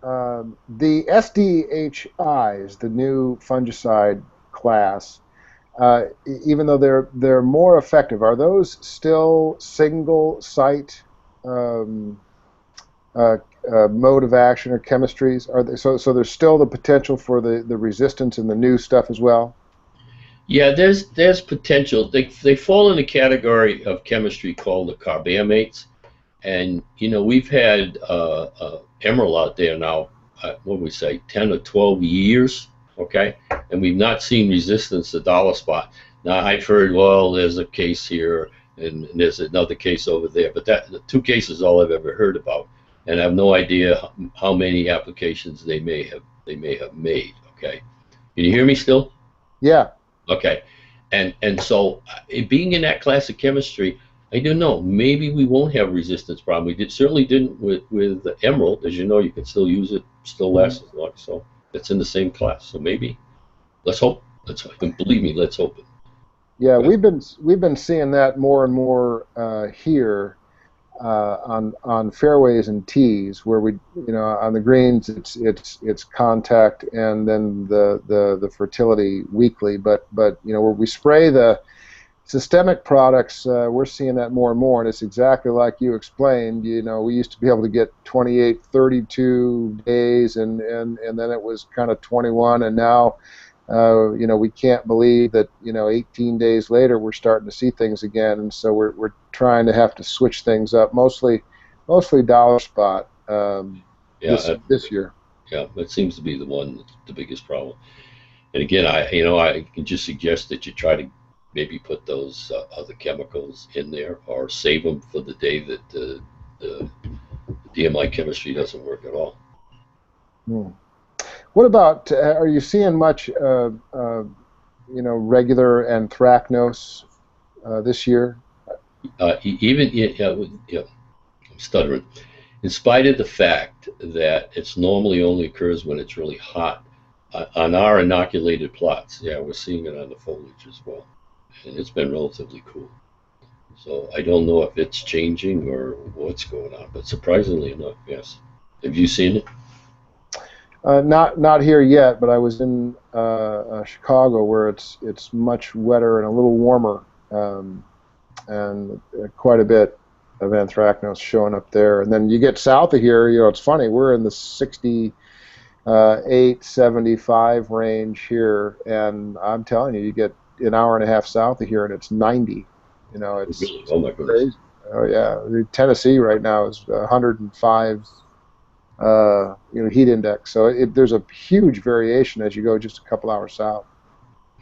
the SDHIs, the new fungicide class, even though they're more effective, are those still single site mode of action or chemistries? Are they, so there's still the potential for the resistance in the new stuff as well? Yeah, there's potential. They fall in a category of chemistry called the carbamates, and we've had emerald out there now. What do we say, 10 or 12 years? Okay, and we've not seen resistance to dollar spot. Now I've heard, well, there's a case here and there's another case over there, but the two cases all I've ever heard about, and I have no idea how many applications they may have made. Okay, can you hear me still? Yeah. Okay, and so being in that class of chemistry, I don't know. Maybe we won't have a resistance problem. We certainly didn't with the emerald. As you know, you can still use it, still lasts as long. So it's in the same class. So maybe, let's hope. Believe me, let's hope it. Yeah, we've been seeing that more and more here on fairways and tees, where we, on the greens it's contact and then the fertility weekly, but where we spray the systemic products, we're seeing that more and more, and it's exactly like you explained. We used to be able to get 28, 32 days, and then it was kind of 21, and now we can't believe that 18 days later we're starting to see things again, and so we're trying to have to switch things up, mostly dollar spot this year. Yeah, that seems to be the biggest problem. And again, I can just suggest that you try to maybe put those other chemicals in there, or save them for the day that the DMI chemistry doesn't work at all. What about, are you seeing much, regular anthracnose this year? I'm stuttering. In spite of the fact that it's normally only occurs when it's really hot, on our inoculated plots, we're seeing it on the foliage as well, and it's been relatively cool. So I don't know if it's changing or what's going on, but surprisingly enough, yes. Have you seen it? Not here yet, but I was in Chicago, where it's much wetter and a little warmer, and quite a bit of anthracnose showing up there. And then you get south of here, it's funny, we're in the 68, 75 range here, and I'm telling you, you get an hour and a half south of here, and it's 90. It's really? Oh my goodness. Crazy. Oh yeah, Tennessee right now is 105. Heat index. So there's a huge variation as you go just a couple hours south.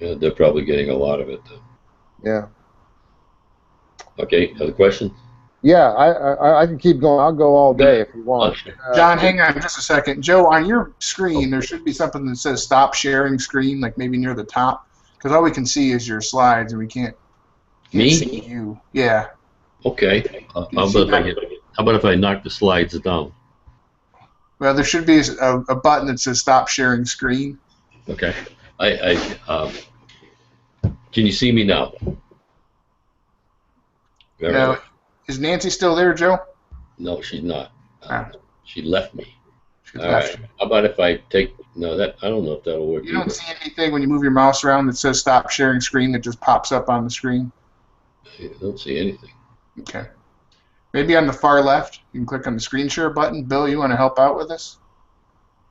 Yeah, they're probably getting a lot of it, though. Yeah. Okay, other questions? Yeah, I can keep going. I'll go all day if you want. John, hang on just a second. Joe, on your screen, there should be something that says "Stop Sharing Screen," like maybe near the top, because all we can see is your slides, and we can't see you. Yeah. Okay. How about if I knock the slides down? Well, there should be a button that says "Stop Sharing Screen." Okay. Can you see me now? No. Is Nancy still there, Joe? No, she's not. She left me. She All left right. How about if I take? No, I don't know if that'll work. You don't see anything when you move your mouse around that says "Stop Sharing Screen" that just pops up on the screen? I don't see anything. Okay. Maybe on the far left, you can click on the screen share button. Bill, you want to help out with this?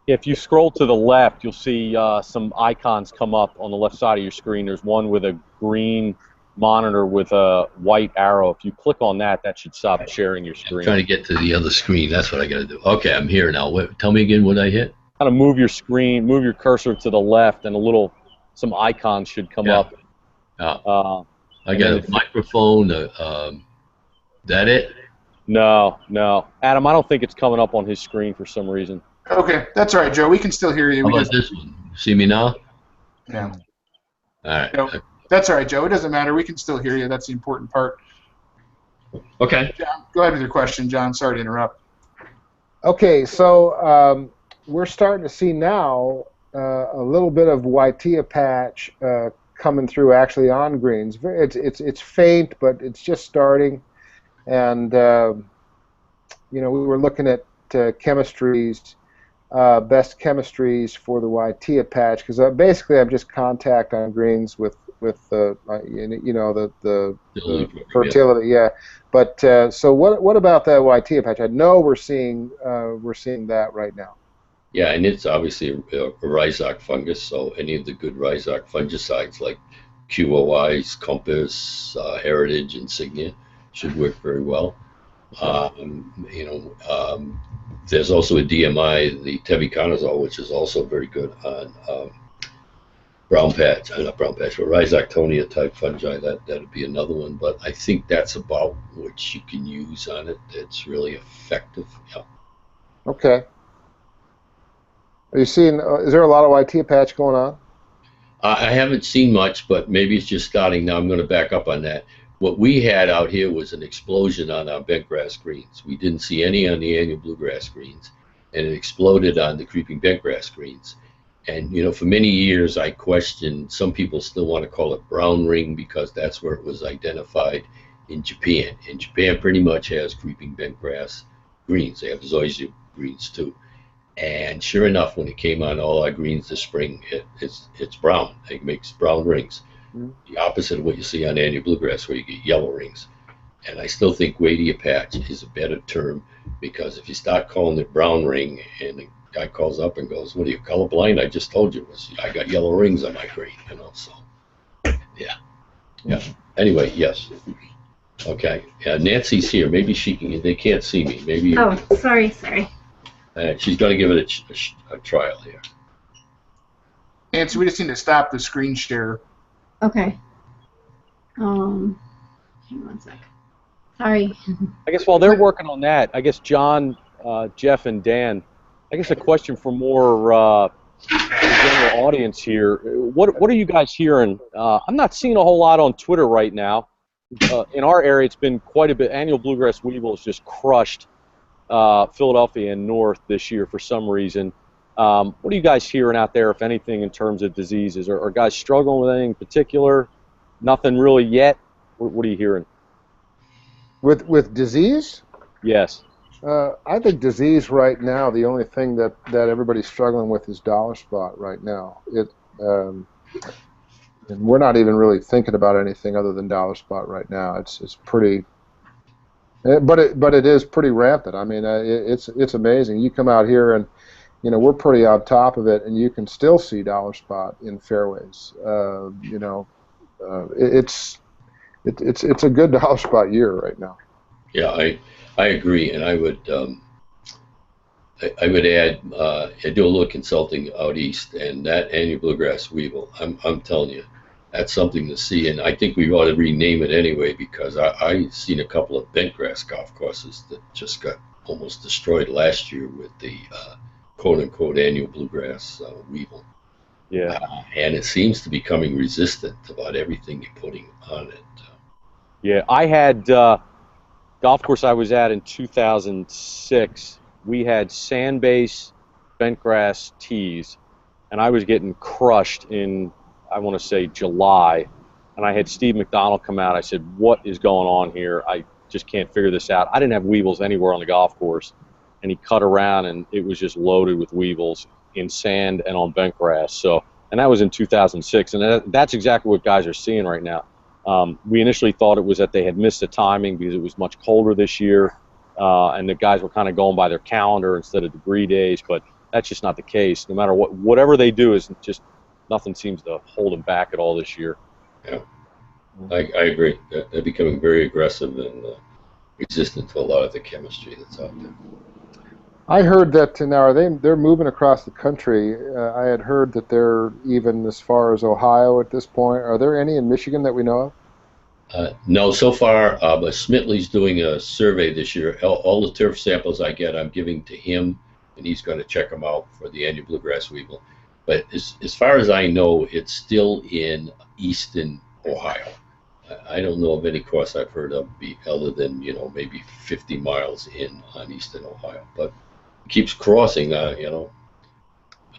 If you scroll to the left, you'll see some icons come up on the left side of your screen. There's one with a green monitor with a white arrow. If you click on that, that should stop sharing your screen. I'm trying to get to the other screen. That's what I got to do. Okay, I'm here now. Tell me again what I hit. Kind of move your screen, move your cursor to the left, and some icons should come up. I got a microphone. That it? No. Adam, I don't think it's coming up on his screen for some reason. Okay, that's all right, Joe. We can still hear you. How about this one? See me now? Yeah. All right. No, that's all right, Joe. It doesn't matter. We can still hear you. That's the important part. Okay. John, go ahead with your question, John. Sorry to interrupt. Okay, so we're starting to see now a little bit of Whitea patch coming through actually on greens. It's faint, but it's just starting. And we were looking at chemistries, best chemistries for the Whitea patch, because basically I'm just contact on greens with the fertility, yeah. But so what about that Whitea patch? I know we're seeing that right now. Yeah, and it's obviously a rhizoc fungus, so any of the good rhizoc fungicides like QOIs, Compass, Heritage, Insignia should work very well. There's also a DMI, the tebuconazole, which is also very good on not brown patch, but rhizoctonia type fungi. That'd be another one. But I think that's about what you can use on it. It's really effective. Yeah. Okay. Are you seeing? Is there a lot of Whitea patch going on? I haven't seen much, but maybe it's just starting now. I'm going to back up on that. What we had out here was an explosion on our bentgrass greens. We didn't see any on the annual bluegrass greens, and it exploded on the creeping bentgrass greens. And for many years I questioned. Some people still want to call it brown ring because that's where it was identified in Japan. And Japan pretty much has creeping bentgrass greens. They have zoysia greens too. And sure enough, when it came on all our greens this spring, it's brown. It makes brown rings. The opposite of what you see on annual bluegrass, where you get yellow rings. And I still think Whitea patch is a better term, because if you start calling it brown ring, and the guy calls up and goes, "What are you, colorblind?" I just told you I got yellow rings on my green. So yeah. Anyway, yes. Okay. Nancy's here. Maybe she can. They can't see me. Maybe. Oh, sorry. She's going to give it a trial here. Nancy, we just need to stop the screen share. Okay. Hang on one sec. Sorry. I guess while they're working on that, I guess John, Jeff, and Dan, I guess a question for more the general audience here. What are you guys hearing? I'm not seeing a whole lot on Twitter right now. In our area, it's been quite a bit. Annual bluegrass weevil has just crushed Philadelphia and north this year for some reason. What are you guys hearing out there, if anything, in terms of diseases? Are guys struggling with anything in particular? Nothing really yet? What are you hearing? With disease? Yes. I think disease right now, the only thing that everybody's struggling with is dollar spot right now. And we're not even really thinking about anything other than dollar spot right now. It's pretty, but it is pretty rampant. I mean, it's amazing. You come out here and we're pretty on top of it, and you can still see dollar spot in fairways. It's a good dollar spot year right now. Yeah, I agree, and I would add. I do a little consulting out east, and that annual bluegrass weevil. I'm telling you, that's something to see, and I think we ought to rename it anyway, because I've seen a couple of bentgrass golf courses that just got almost destroyed last year with the quote-unquote annual bluegrass weevil. Yeah. And it seems to be becoming resistant to about everything you're putting on it. Yeah, I had golf course I was at in 2006. We had sand base bentgrass tees, and I was getting crushed in, I want to say, July. And I had Steve McDonald come out. I said, "What is going on here? I just can't figure this out." I didn't have weevils anywhere on the golf course. And he cut around, and it was just loaded with weevils in sand and on bentgrass. So, and that was in 2006, and that's exactly what guys are seeing right now. We initially thought it was that they had missed the timing because it was much colder this year, and the guys were kind of going by their calendar instead of degree days. But that's just not the case. No matter whatever they do, is just nothing seems to hold them back at all this year. Yeah, I agree. They're becoming very aggressive and resistant to a lot of the chemistry that's out there. I heard that now they're moving across the country. I had heard that they're even as far as Ohio at this point. Are there any in Michigan that we know of? No, so far. But Smitley's doing a survey this year. All the turf samples I get, I'm giving to him, and he's going to check them out for the annual bluegrass weevil. But as far as I know, it's still in eastern Ohio. I don't know of any course I've heard of other than maybe 50 miles in on eastern Ohio. But keeps crossing. You know,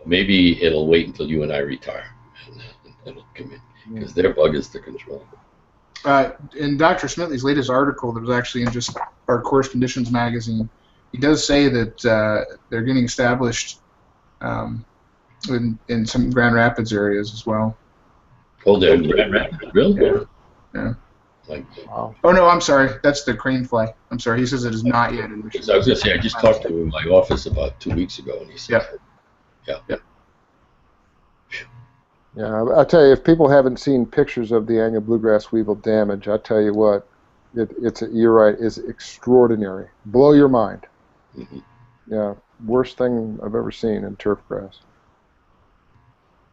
maybe it'll wait until you and I retire, and it'll come in because their bug is to control. In Dr. Smithley's latest article that was actually in just our Course Conditions magazine, he does say that they're getting established in some Grand Rapids areas as well. Oh, they're in Grand Rapids, really? Yeah. Yeah. Like, Wow. Oh no, I'm sorry. That's the crane fly. I'm sorry. He says it is not yet in Michigan. I was going to say, I just talked to him in my office about 2 weeks ago, and he said, Yeah. Yeah, I tell you, if people haven't seen pictures of the annual bluegrass weevil damage, I tell you what, you're right, it's extraordinary. Blow your mind. Mm-hmm. Yeah, worst thing I've ever seen in turfgrass.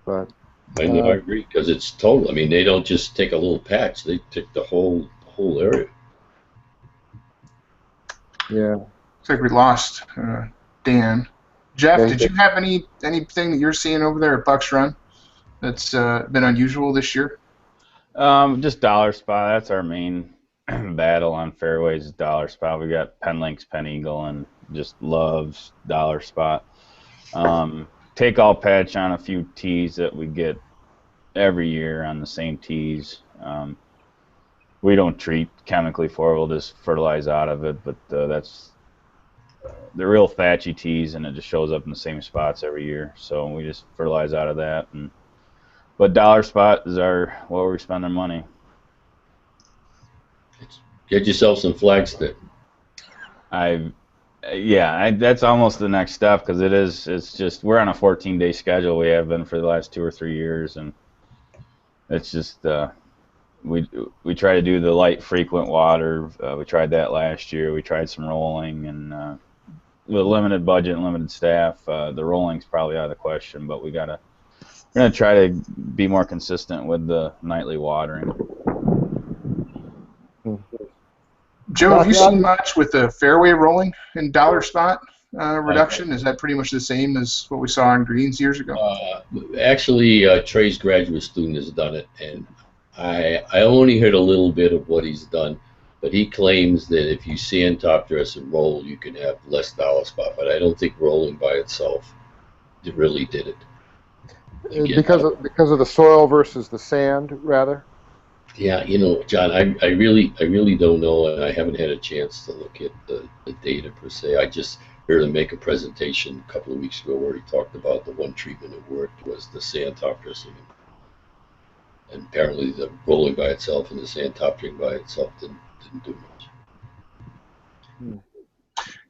But I know, I agree, because it's total. I mean, they don't just take a little patch; they take the whole area. yeah, Looks like we lost Dan. Jeff, Yeah, did you have anything that you're seeing over there at Bucks Run that's been unusual this year? Just dollar spot. That's our main battle on fairways is dollar spot. We got Penn Links, Penn Eagle, and just loves dollar spot. Take all patch on a few tees that we get every year on the same tees. We don't treat chemically for it. We'll just fertilize out of it, but that's the real thatchy tees, and it just shows up in the same spots every year. So we just fertilize out of that. But dollar spot is where we spend our money. Get yourself some flagstick. That's almost the next step because it's just we're on a 14-day schedule. We have been for the last 2 or 3 years, and it's just we try to do the light frequent water. We tried that last year. We tried some rolling, and with a limited budget and limited staff, the rolling's probably out of the question. But we're gonna try to be more consistent with the nightly watering. Joe, have you seen much with the fairway rolling and dollar spot reduction? Is that pretty much the same as what we saw on greens years ago? Actually, Trey's graduate student has done it, and I only heard a little bit of what he's done, but he claims that if you sand top dress and roll, you can have less dollar spot. But I don't think rolling by itself really did it. because of the soil versus the sand, rather. Yeah, you know, John, I really don't know, and I haven't had a chance to look at the data per se. I just heard him make a presentation a couple of weeks ago where he talked about the one treatment that worked was the sand top dressing, and apparently the rolling by itself and the sand top dressing by itself didn't do much.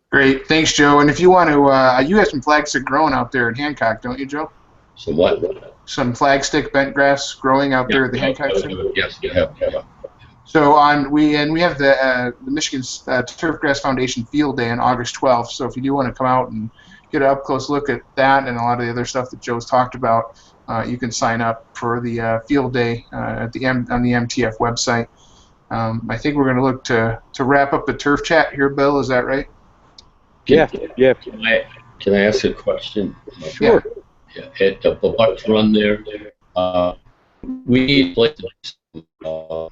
Great, thanks, Joe. And if you want to, you have some flagstick growing out there at Hancock, don't you, Joe? So what? Some flagstick bent grass growing out there at the Hancock Center. Yes, you have. Yeah. So we have the Michigan Turfgrass Foundation Field Day on August 12th. So if you do want to come out and get an up close look at that and a lot of the other stuff that Joe's talked about, you can sign up for the field day on the MTF website. I think we're going to look to wrap up the turf chat here, Bill. Is that right? Yeah. Can I ask a question? Sure. Yeah, at the Bucks Run there, we need like to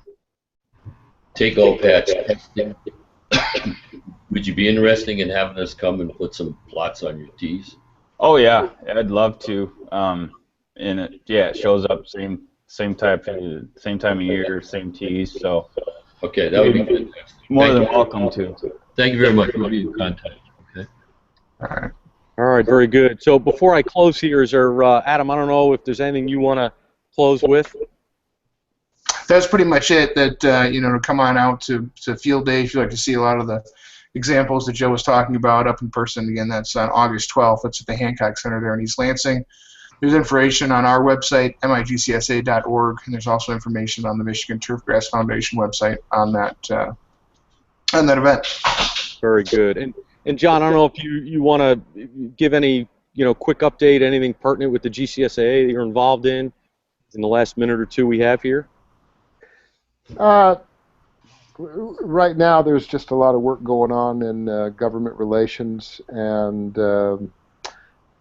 take all patch testing. Would you be interested in having us come and put some plots on your tees? Oh yeah, I'd love to. And it shows up same time of year, same tees. So okay, that would be fantastic. More than welcome to. Thank you very much. We'll be in contact. Okay. All right, very good. So before I close here, is there Adam? I don't know if there's anything you want to close with. That's pretty much it. That to come on out to field day if you'd like to see a lot of the examples that Joe was talking about up in person. Again, that's on August 12th. That's at the Hancock Center there in East Lansing. There's information on our website, migcsa.org, and there's also information on the Michigan Turfgrass Foundation website on that event. Very good. And John, I don't know if you want to give any quick update, anything pertinent with the GCSAA that you're involved in the last minute or two we have here. Right now, there's just a lot of work going on in government relations, and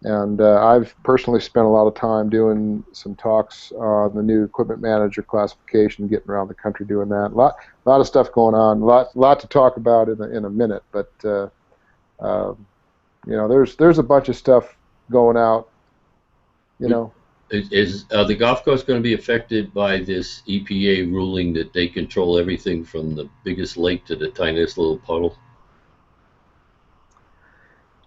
I've personally spent a lot of time doing some talks on the new equipment manager classification, getting around the country doing that. A lot of stuff going on. A lot to talk about in a minute, but You know, there's a bunch of stuff going out. You know. Is the golf course going to be affected by this EPA ruling that they control everything from the biggest lake to the tiniest little puddle?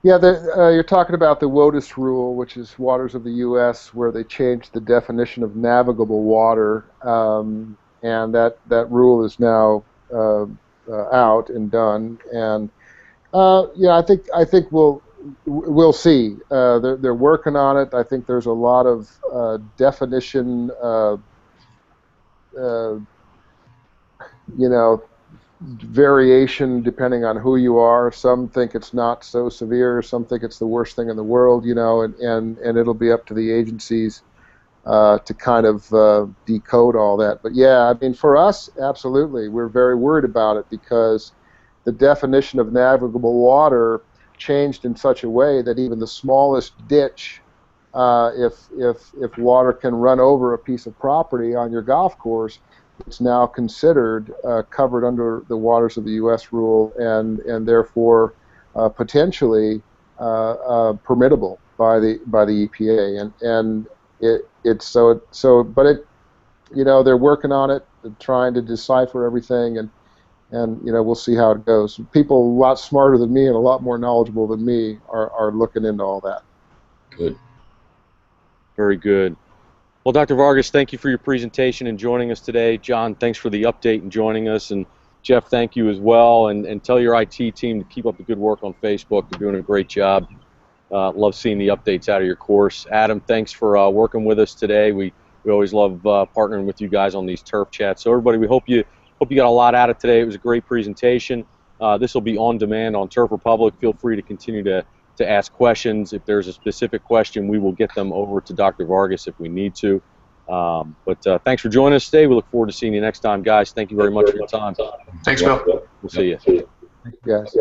Yeah, you're talking about the WOTUS rule, which is Waters of the U.S., where they changed the definition of navigable water, and that rule is now out and done. And yeah, I think we'll see. They're working on it. I think there's a lot of definition, you know, variation depending on who you are. Some think it's not so severe. Some think it's the worst thing in the world. You know, and it'll be up to the agencies to kind of decode all that. But yeah, I mean, for us, absolutely, we're very worried about it because the definition of navigable water changed in such a way that even the smallest ditch, if water can run over a piece of property on your golf course, it's now considered covered under the Waters of the U.S. rule and therefore potentially permittable by the EPA. And it's so but it, you know, they're working on it, they're trying to decipher everything, and you know, we'll see how it goes. People a lot smarter than me and a lot more knowledgeable than me are looking into all that. Good. Very good. Well, Dr. Vargas, thank you for your presentation and joining us today. John, thanks for the update and joining us. And Jeff, thank you as well. And tell your IT team to keep up the good work on Facebook. They're doing a great job. Love seeing the updates out of your course. Adam, thanks for working with us today. We always love partnering with you guys on these turf chats. So everybody, we hope you got a lot out of today. It was a great presentation. This will be on demand on Turf Republic. Feel free to continue to ask questions. If there's a specific question, we will get them over to Dr. Vargas if we need to. But thanks for joining us today. We look forward to seeing you next time, guys. Thank you very much for your time. Thanks, Bill. We'll see you. Yes.